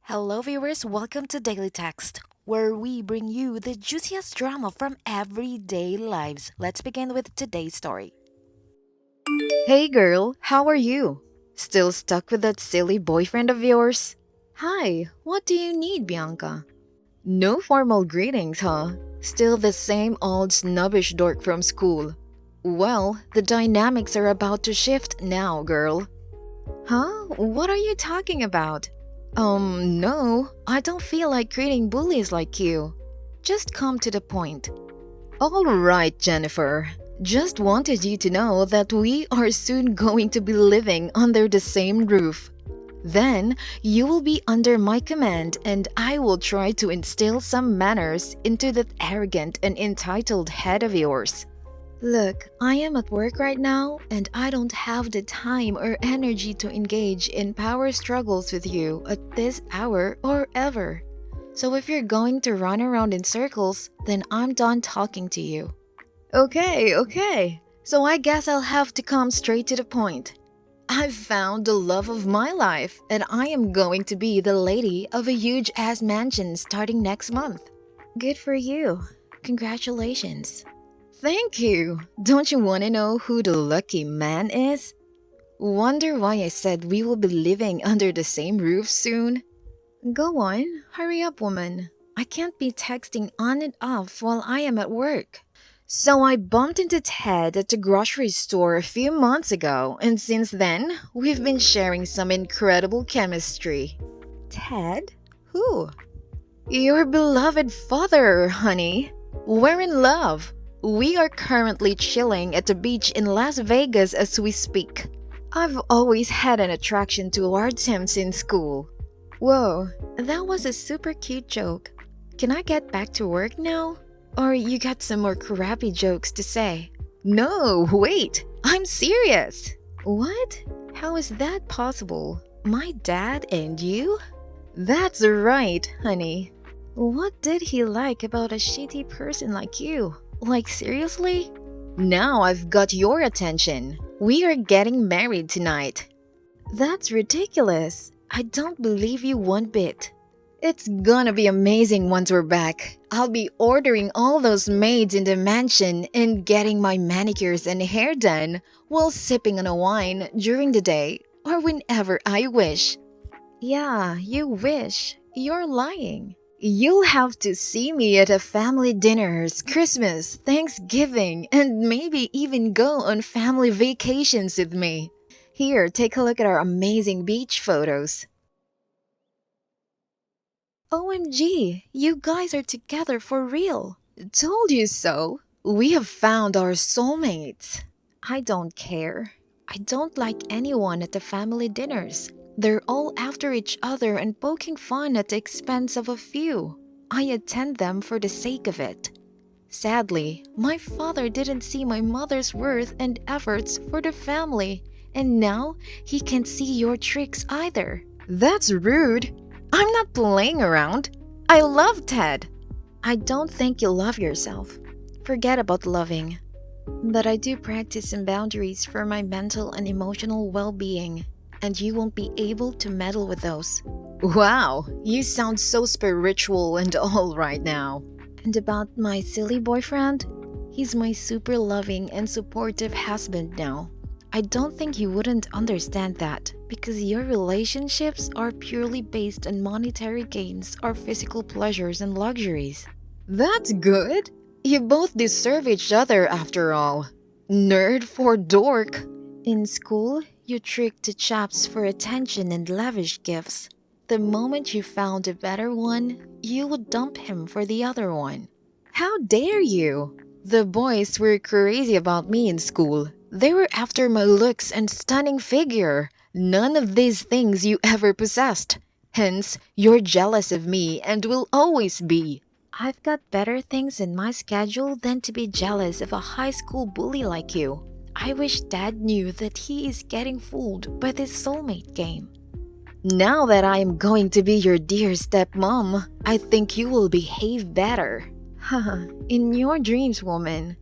Hello, viewers. Welcome to Daily Text, where we bring you the juiciest drama from everyday lives. Let's begin with today's story. Hey girl, how are you? Still stuck with that silly boyfriend of yours? Hi, what do you need, Bianca? No formal greetings, huh? Still the same old snobbish dork from school. Well, the dynamics are about to shift now, girl. Huh? What are you talking about? No, I don't feel like greeting bullies like you. Just come to the point. All right, Jennifer. Just wanted you to know that we are soon going to be living under the same roof. Then you will be under my command, and I will try to instill some manners into that arrogant and entitled head of yours. Look, I am at work right now, and I don't have the time or energy to engage in power struggles with you at this hour or ever. So if you're going to run around in circles, then I'm done talking to you. Okay. So I guess I'll have to come straight to the point. I've found the love of my life, and I am going to be the lady of a huge ass mansion starting next month. Good for you. Congratulations. Thank you. Don't you want to know who the lucky man is? Wonder why I said we will be living under the same roof soon? Go on, hurry up, woman. I can't be texting on and off while I am at work. So I bumped into Ted at the grocery store a few months ago, and since then, we've been sharing some incredible chemistry. Ted? Who? Your beloved father, honey. We're in love. We are currently chilling at the beach in Las Vegas as we speak. I've always had an attraction towards him since school. Whoa, that was a super cute joke. Can I get back to work now? Or you got some more crappy jokes to say? No, wait, I'm serious. What? How is that possible? My dad and you? That's right, honey. What did he like about a shitty person like you? Like, seriously? Now I've got your attention. We are getting married tonight. That's ridiculous. I don't believe you one bit. It's gonna be amazing once we're back. I'll be ordering all those maids in the mansion and getting my manicures and hair done while sipping on a wine during the day or whenever I wish. Yeah, you wish. You're lying. You'll have to see me at a family dinners, Christmas, Thanksgiving, and maybe even go on family vacations with me. Here, take a look at our amazing beach photos. OMG, you guys are together for real. Told you so. We have found our soulmates. I don't care. I don't like anyone at the family dinners. They're all after each other and poking fun at the expense of a few. I attend them for the sake of it. Sadly, my father didn't see my mother's worth and efforts for the family, and now he can't see your tricks either. That's rude. I'm not playing around. I love Ted. I don't think you love yourself. Forget about loving. But I do practice some boundaries for my mental and emotional well-being, and you won't be able to meddle with those. Wow, you sound so spiritual and all right now. And about my silly boyfriend? He's my super loving and supportive husband now. I don't think you wouldn't understand that because your relationships are purely based on monetary gains or physical pleasures and luxuries. That's good. You both deserve each other after all. Nerd for dork. In school, you tricked the chaps for attention and lavish gifts. The moment you found a better one, you would dump him for the other one. How dare you? The boys were crazy about me in school. They were after my looks and stunning figure. None of these things you ever possessed. Hence, you're jealous of me and will always be. I've got better things in my schedule than to be jealous of a high school bully like you. I wish Dad knew that he is getting fooled by this soulmate game. Now that I am going to be your dear stepmom, I think you will behave better. Haha, in your dreams, woman.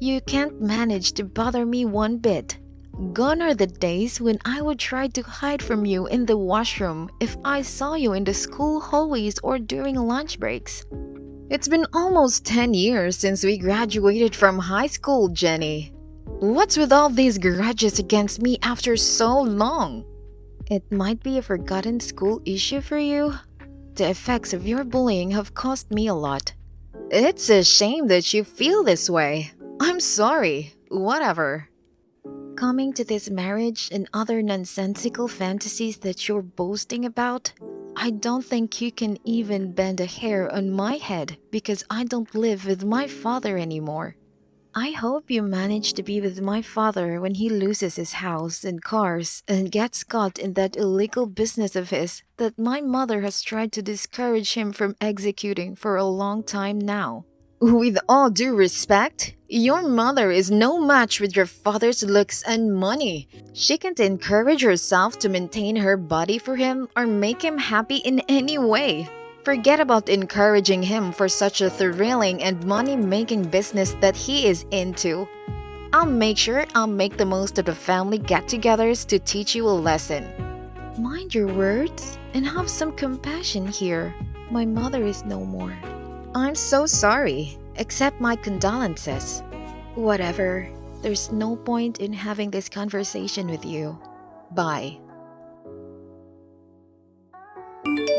You can't manage to bother me one bit. Gone are the days when I would try to hide from you in the washroom if I saw you in the school hallways or during lunch breaks. It's been almost 10 years since we graduated from high school, Jenny. What's with all these grudges against me after so long? It might be a forgotten school issue for you. The effects of your bullying have cost me a lot. It's a shame that you feel this way. I'm sorry. Whatever. Coming to this marriage and other nonsensical fantasies that you're boasting about, I don't think you can even bend a hair on my head because I don't live with my father anymore. I hope you manage to be with my father when he loses his house and cars and gets caught in that illegal business of his that my mother has tried to discourage him from executing for a long time now. With all due respect, your mother is no match with your father's looks and money. She can't encourage herself to maintain her body for him or make him happy in any way. Forget about encouraging him for such a thrilling and money-making business that he is into. I'll make sure I'll make the most of the family get-togethers to teach you a lesson. Mind your words and have some compassion here. My mother is no more. I'm so sorry. Accept my condolences. Whatever. There's no point in having this conversation with you. Bye.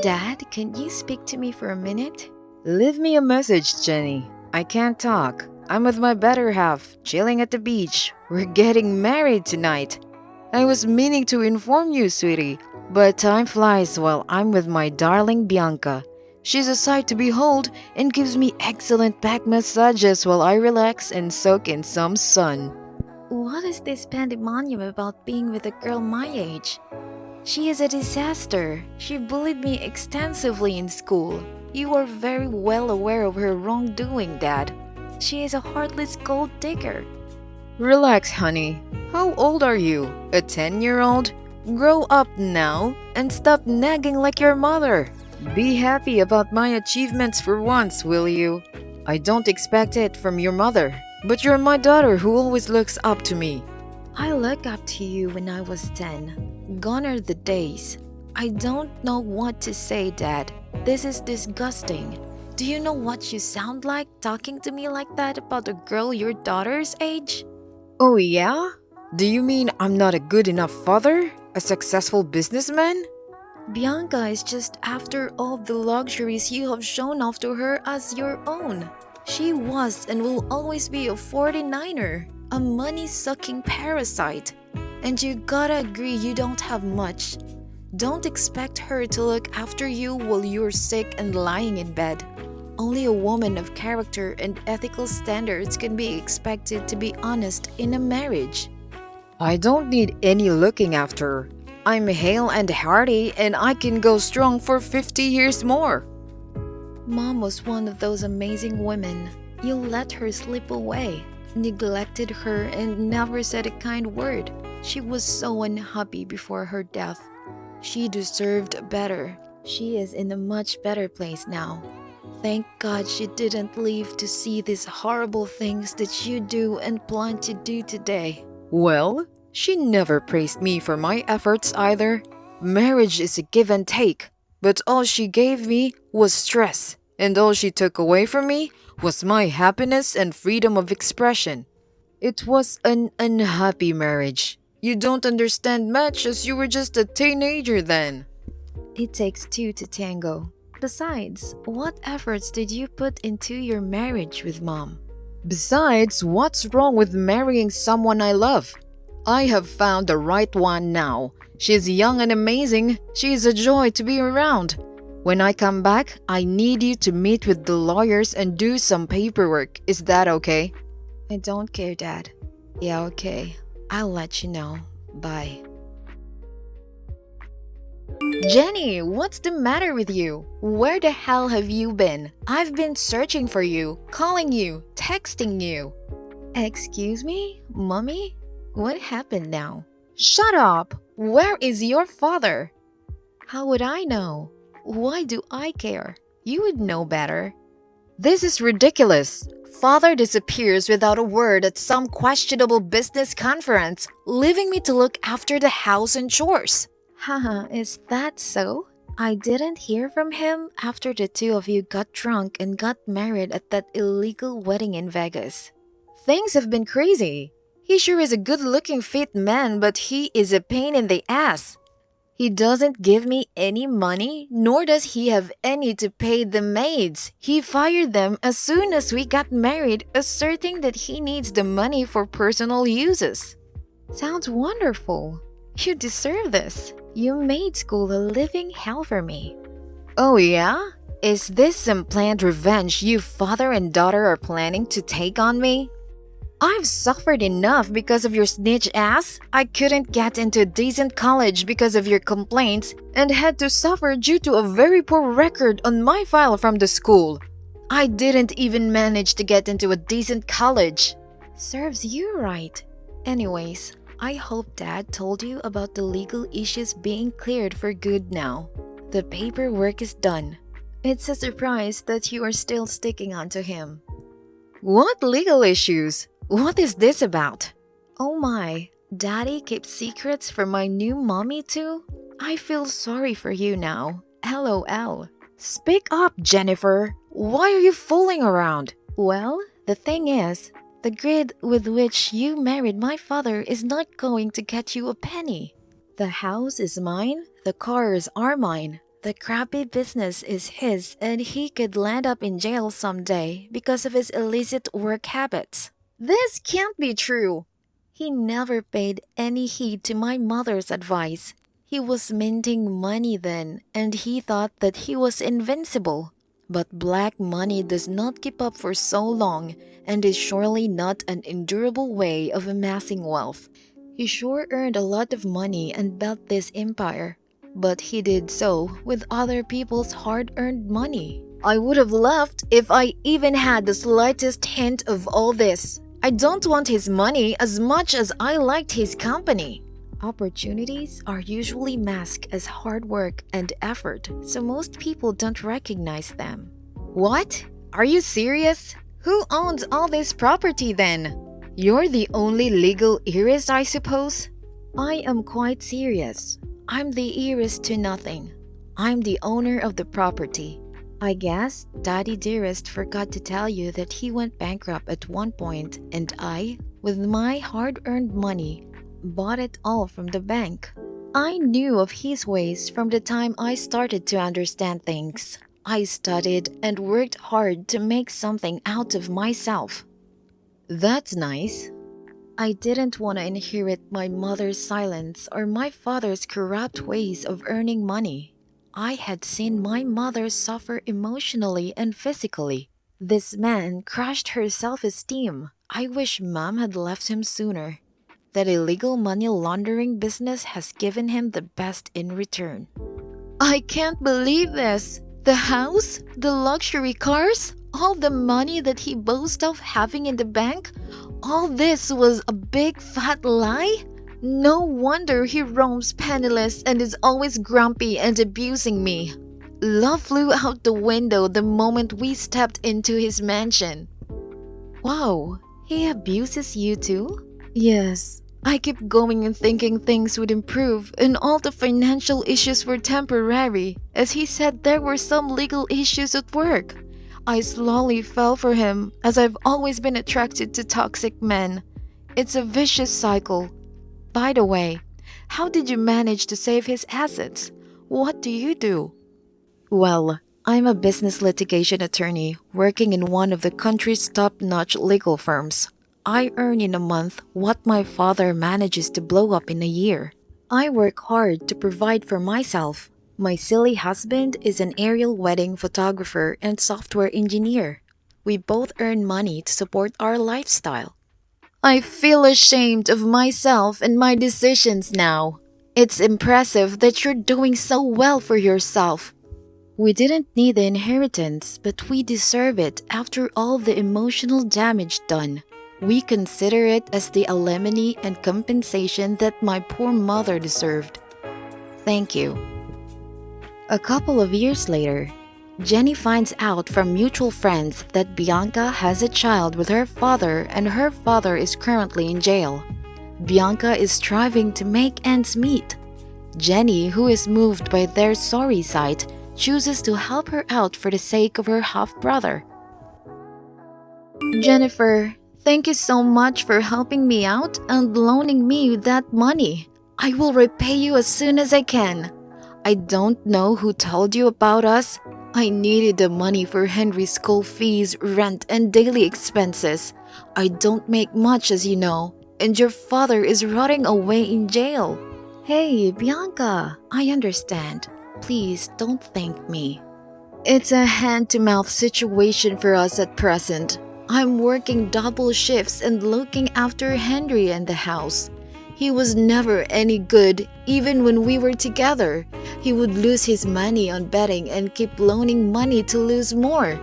Dad, can you speak to me for a minute? Leave me a message, Jenny. I can't talk. I'm with my better half, chilling at the beach. We're getting married tonight. I was meaning to inform you, sweetie, but time flies while I'm with my darling Bianca. She's a sight to behold and gives me excellent back massages while I relax and soak in some sun. What is this pandemonium about being with a girl my age? She is a disaster. She bullied me extensively in school. You are very well aware of her wrongdoing, Dad. She is a heartless gold digger. Relax, honey. How old are you? A 10-year-old? Grow up now and stop nagging like your mother. Be happy about my achievements for once, will you? I don't expect it from your mother, but you're my daughter who always looks up to me. I looked up to you when I was 10. Gone are the days. I don't know what to say, Dad. This is disgusting. Do you know what you sound like talking to me like that about a girl your daughter's age? Oh yeah? Do you mean I'm not a good enough father? A successful businessman? Bianca is just after all the luxuries you have shown off to her as your own. She was and will always be a 49er, a money-sucking parasite. And you gotta agree you don't have much. Don't expect her to look after you while you're sick and lying in bed. Only a woman of character and ethical standards can be expected to be honest in a marriage. I don't need any looking after. I'm hale and hearty and I can go strong for 50 years more. Mom was one of those amazing women. You let her slip away, neglected her and never said a kind word. She was so unhappy before her death. She deserved better. She is in a much better place now. Thank God she didn't live to see these horrible things that you do and plan to do today. Well, she never praised me for my efforts either. Marriage is a give and take, but all she gave me was stress, and all she took away from me was my happiness and freedom of expression. It was an unhappy marriage. You don't understand much as you were just a teenager then. It takes two to tango. Besides, what efforts did you put into your marriage with Mom? Besides, what's wrong with marrying someone I love? I have found the right one now. She's young and amazing. She's a joy to be around. When I come back, I need you to meet with the lawyers and do some paperwork. Is that okay? I don't care, Dad. Yeah, okay. I'll let you know. Bye. Jenny, what's the matter with you? Where the hell have you been? I've been searching for you, calling you, texting you. Excuse me, Mommy? What happened now? Shut up! Where is your father? How would I know? Why do I care? You would know better. This is ridiculous. Father disappears without a word at some questionable business conference, leaving me to look after the house and chores. Haha, is that so? I didn't hear from him after the two of you got drunk and got married at that illegal wedding in Vegas. Things have been crazy. He sure is a good looking fit man, but he is a pain in the ass. He doesn't give me any money, nor does he have any to pay the maids. He fired them as soon as we got married, asserting that he needs the money for personal uses. Sounds wonderful. You deserve this. You made school a living hell for me. Oh yeah? Is this some planned revenge you father and daughter are planning to take on me? I've suffered enough because of your snitch ass. I couldn't get into a decent college because of your complaints and had to suffer due to a very poor record on my file from the school. I didn't even manage to get into a decent college. Serves you right. Anyways, I hope Dad told you about the legal issues being cleared for good now. The paperwork is done. It's a surprise that you are still sticking on to him. What legal issues? What is this about? Oh my, Daddy keeps secrets from my new mommy too? I feel sorry for you now. LOL. Speak up, Jennifer. Why are you fooling around? Well, the thing is, the grid with which you married my father is not going to get you a penny. The house is mine, the cars are mine. The crappy business is his, and he could land up in jail someday because of his illicit work habits. This can't be true. He never paid any heed to my mother's advice. He was minting money then, and he thought that he was invincible. But black money does not keep up for so long, and is surely not an endurable way of amassing wealth. He sure earned a lot of money and built this empire, but he did so with other people's hard-earned money. I would have left if I even had the slightest hint of all this. I don't want his money as much as I liked his company. Opportunities are usually masked as hard work and effort, so most people don't recognize them. What? Are you serious? Who owns all this property then? You're the only legal heiress, I suppose? I am quite serious. I'm the heiress to nothing. I'm the owner of the property. I guess Daddy Dearest forgot to tell you that he went bankrupt at one point, and I, with my hard-earned money, bought it all from the bank. I knew of his ways from the time I started to understand things. I studied and worked hard to make something out of myself. That's nice. I didn't want to inherit my mother's silence or my father's corrupt ways of earning money. I had seen my mother suffer emotionally and physically. This man crushed her self-esteem. I wish Mom had left him sooner. That illegal money laundering business has given him the best in return. I can't believe this. The house, the luxury cars, all the money that he boasts of having in the bank, all this was a big fat lie? No wonder he roams penniless and is always grumpy and abusing me. Love flew out the window the moment we stepped into his mansion. Wow, he abuses you too? Yes. I kept going and thinking things would improve and all the financial issues were temporary, as he said there were some legal issues at work. I slowly fell for him, as I've always been attracted to toxic men. It's a vicious cycle. By the way, how did you manage to save his assets? What do you do? Well, I'm a business litigation attorney working in one of the country's top-notch legal firms. I earn in a month what my father manages to blow up in a year. I work hard to provide for myself. My silly husband is an aerial wedding photographer and software engineer. We both earn money to support our lifestyle. I feel ashamed of myself and my decisions now. It's impressive that you're doing so well for yourself. We didn't need the inheritance, but we deserve it after all the emotional damage done. We consider it as the alimony and compensation that my poor mother deserved. Thank you. A couple of years later, Jenny finds out from mutual friends that Bianca has a child with her father and her father is currently in jail. Bianca is striving to make ends meet. Jenny, who is moved by their sorry sight, chooses to help her out for the sake of her half-brother. Jennifer, thank you so much for helping me out and loaning me that money. I will repay you as soon as I can. I don't know who told you about us. I needed the money for Henry's school fees, rent, and daily expenses. I don't make much, as you know, and your father is rotting away in jail. Hey, Bianca, I understand. Please don't thank me. It's a hand-to-mouth situation for us at present. I'm working double shifts and looking after Henry and the house. He was never any good, even when we were together. He would lose his money on betting and keep loaning money to lose more.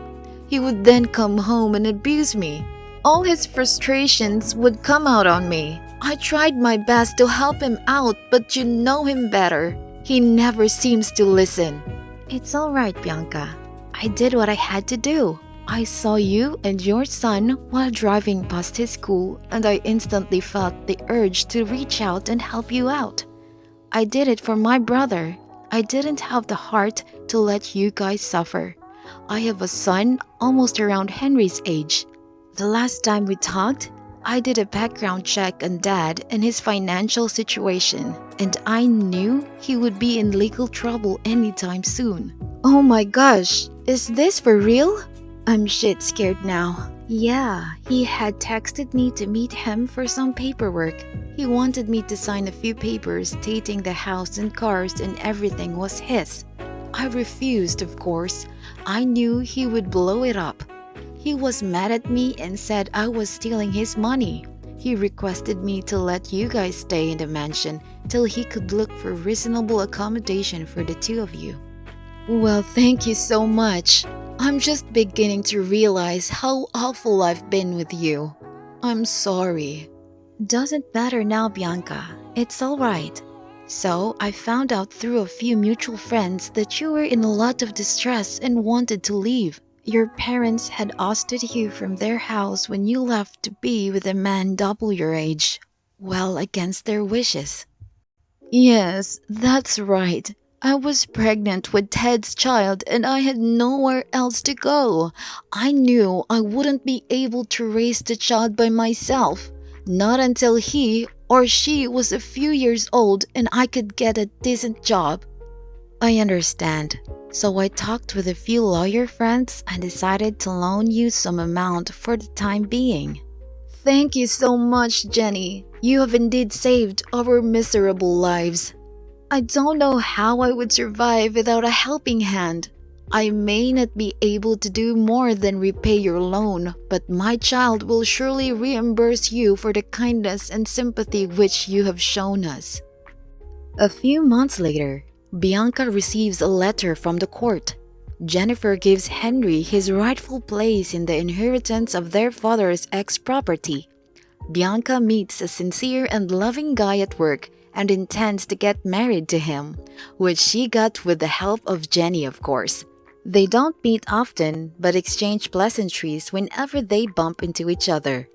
He would then come home and abuse me. All his frustrations would come out on me. I tried my best to help him out, but you know him better. He never seems to listen. It's all right, Bianca. I did what I had to do. I saw you and your son while driving past his school, and I instantly felt the urge to reach out and help you out. I did it for my brother. I didn't have the heart to let you guys suffer. I have a son almost around Henry's age. The last time we talked, I did a background check on Dad and his financial situation, and I knew he would be in legal trouble anytime soon. Oh my gosh, is this for real? I'm shit scared now. Yeah, he had texted me to meet him for some paperwork. He wanted me to sign a few papers stating the house and cars and everything was his. I refused, of course. I knew he would blow it up. He was mad at me and said I was stealing his money. He requested me to let you guys stay in the mansion till he could look for reasonable accommodation for the two of you. Well, thank you so much. I'm just beginning to realize how awful I've been with you. I'm sorry. Doesn't matter now, Bianca. It's all right. So, I found out through a few mutual friends that you were in a lot of distress and wanted to leave. Your parents had ousted you from their house when you left to be with a man double your age. Well, against their wishes. Yes, that's right. I was pregnant with Ted's child and I had nowhere else to go. I knew I wouldn't be able to raise the child by myself. Not until he or she was a few years old and I could get a decent job. I understand. So I talked with a few lawyer friends and decided to loan you some amount for the time being. Thank you so much, Jenny. You have indeed saved our miserable lives. I don't know how I would survive without a helping hand. I may not be able to do more than repay your loan, but my child will surely reimburse you for the kindness and sympathy which you have shown us. A few months later, Bianca receives a letter from the court. Jennifer gives Henry his rightful place in the inheritance of their father's ex-property. Bianca meets a sincere and loving guy at work and intends to get married to him, which she got with the help of Jenny, of course. They don't meet often, but exchange pleasantries whenever they bump into each other.